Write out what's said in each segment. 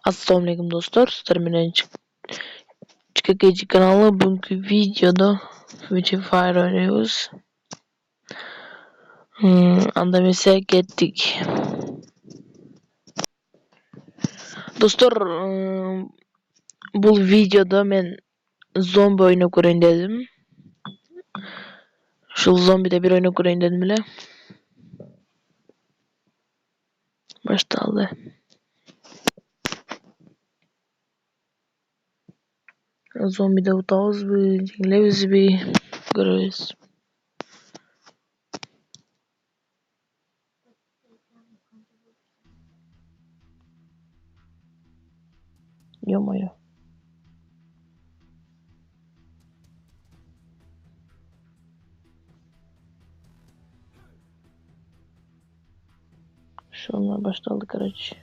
Assalomu alaykum do'stlar, sizlar bilan Chikakeci kanalı bugünkü videoda Free Fire oynuyoruz. Andamese kettik. Do'stlar, bu videoda men zombi oyunu ko'rayin dedim. Shu zombida bir oyunu ko'rayin dedim bile. Baştaldı. Zombida o'tamiz bir, jinglaymiz bir, ko'ramiz. Yo-moyo. Şu anda başladı короче.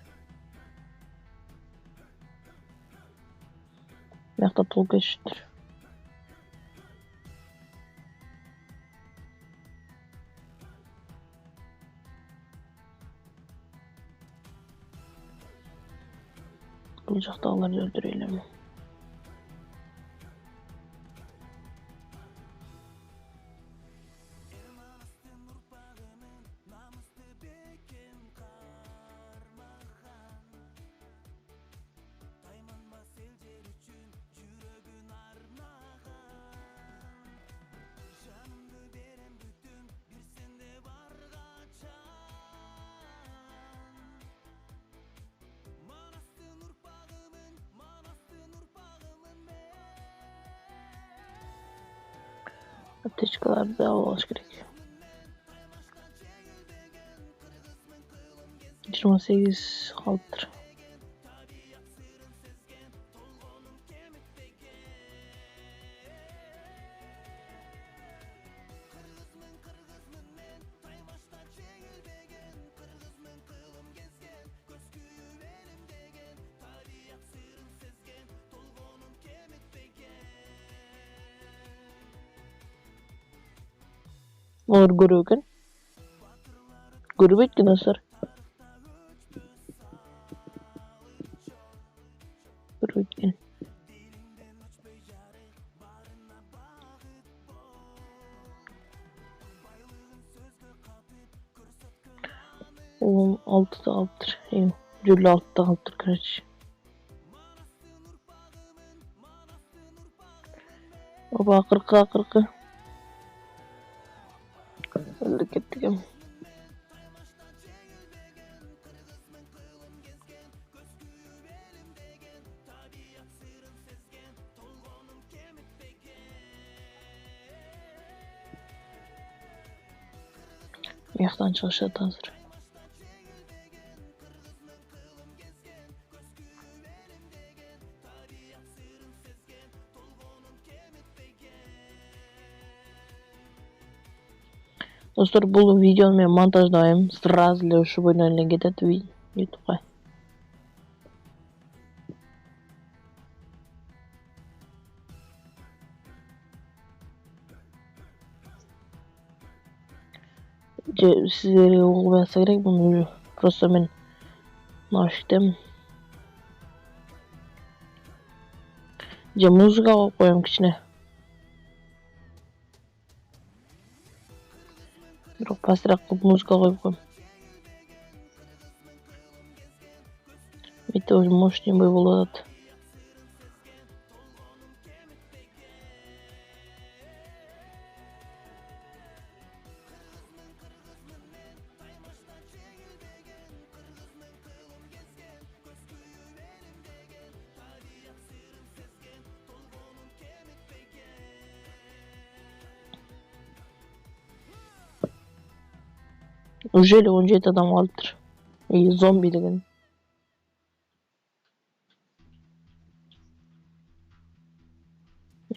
Mehta толк eşittir. Bu cahtaları öldürelim. Aptечkalar da alış gerek. 28 kaldır. Olur görüyorken. Görüp nasır. Görüyorken. Oğlum 6'da 6'dır. Yani Cülle 6'da 6'dır kardeş. Baba 40'a 40'a. Öldük ettik ama. Meyaktan çalışıyor hazır. Dostlar bu videonu men montajlayayım. Sразу для чтобы не кетет YouTube'ga. Sizlere olmasa gerek bunu. Просто men naşıktım. Muzika koyayım içine. Biroq pastroq qilib muzika qo'yib qo'yim. Bitta o'zi mощный bo'y bo'ladi. Уже 17 adam kaldır. İyi zombi dedim.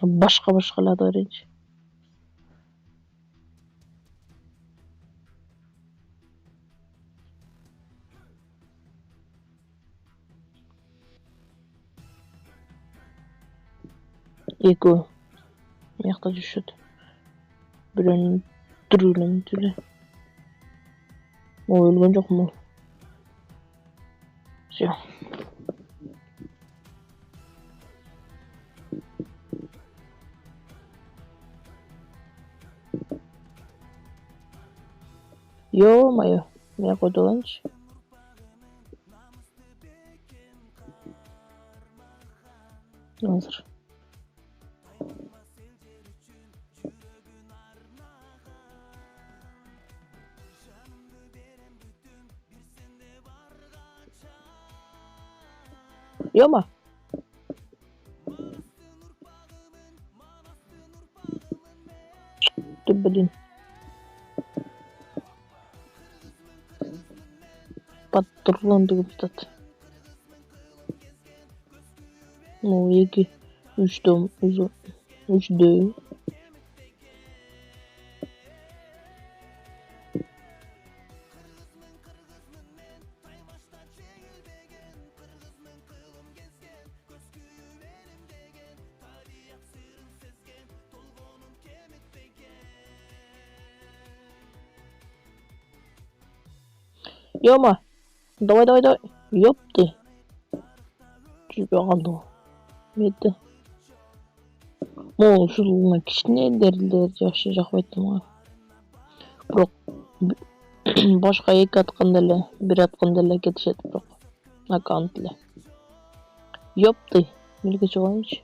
Başkalar öğrenci. Ego. Meyakta düşürdü. Birini duruyorum tüle. O ölgen yok mu? Şey. Ё-моё, мен койду алайынчы. Азыр. Ёма. Ты, блин. Патрон деп жатат. Ну, 2-3 uzun. 3 düğüm. Ёма. Давай, давай, давай. Ёпты. Жүзбей қалды ғой. Меті. Ол ушул кичинелер жакшы жакпайт мага. Бирок башка эки атканда эле, бир атканда эле кетишет бирок. Аккаунт эле. Ёпты. Мелге чыгайынчы.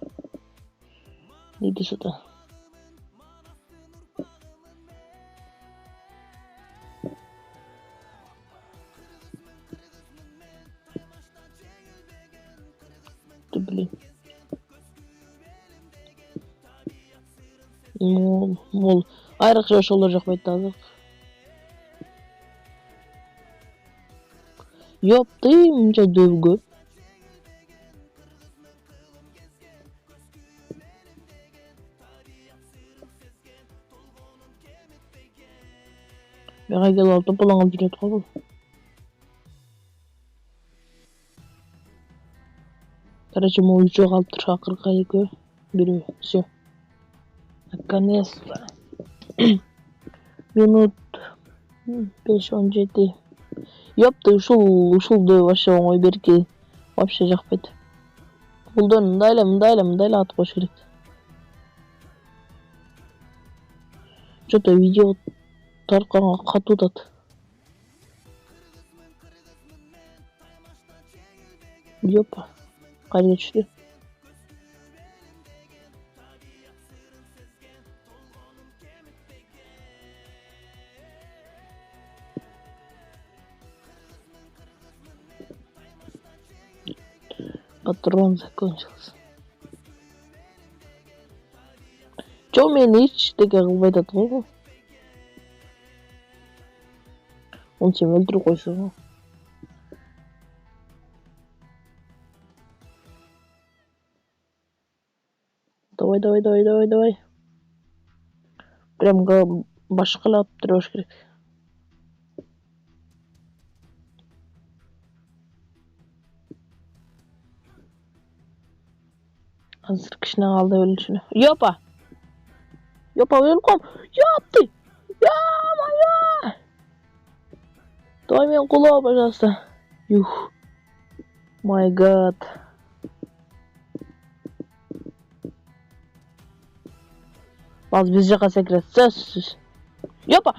Дейди сюда. Ты, блин. Мол. Айрыкча ошолор жакпайт азыр. Ёпты, мынча дөбгө. Мага келип алып тополоңуп жүрөт го бул. Короче, могу үчөө калыптыр, акыркы экөө. Бирөө. Всё. Наконец-то. Минут 5-17. Ёпты, ушул дөб вообще оңой берки. Вообще жакпайт. Булдан мындай эле атып коюш керек. Что-то видео тарканга катуу атат. Ёпа. Кайда түштү? Патрон закончился. Чё мени эчтеке кылбай атат го? Он сени өлтүрүп койсо го. Давай, давай, давай, давай, давай. Прям башка эле атып турбаш керек. Азыр кичине калды өлүшүнө. Ёпа! Ёпа, өлүп калдым. Ёпты! Ё-моё! Давай мен кулоо, пожалуйста. Юх. My God. Азыр биз жака секирет. Сөзсүз. Ёпа!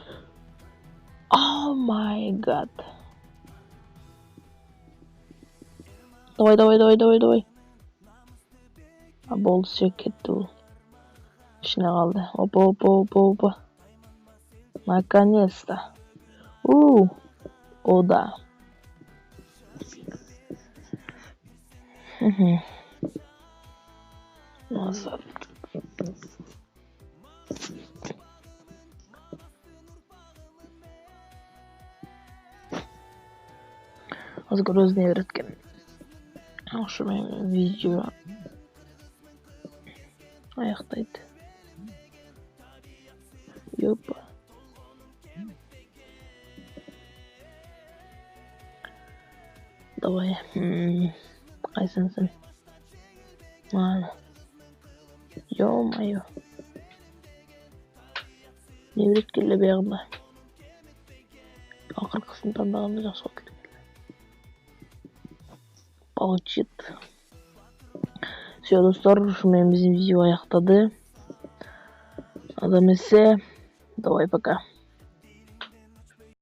Oh my God. Давай, давай, давай, давай, давай. А болду, все кетти бул. Кичине калды. Опа, опа, опа, опа. Наконец-то. О, да. Назад. Азыр өзүнө берет экен. Ошо менен видео аяктайт. Ёпа. Давай. Кайсын сен? Ладно. Ё-моё. Не берет келе бягында. Акыркысын тандаганда жакшы болот элек. Получит. Все, достор, ушу менен биздин видео аяктады. Адам эмесе, давай пока.